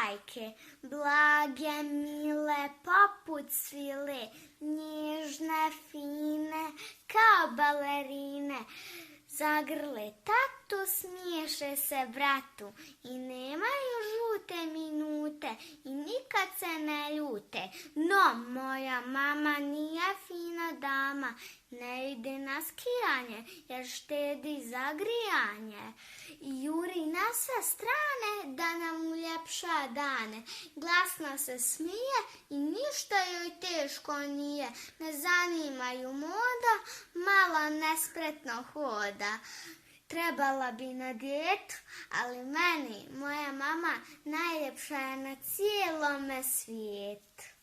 bajke, blage, mile, poput svile, nježne, fine, kao balerine. Zagrle tatu, smiješe se bratu i nemaju žute minute i nikad se ne ljute. No, moja mama nije fina dama, ne ide na skijanje jer štedi za grijanje. I juri na sve strane da nam uljepša dane. Glasno se smije i ništa joj teško nije. Ne zanima ju moda, malo nespretno hoda. Trebala bi na dijetu, ali meni moja mama najljepša je na cijelome svijetu.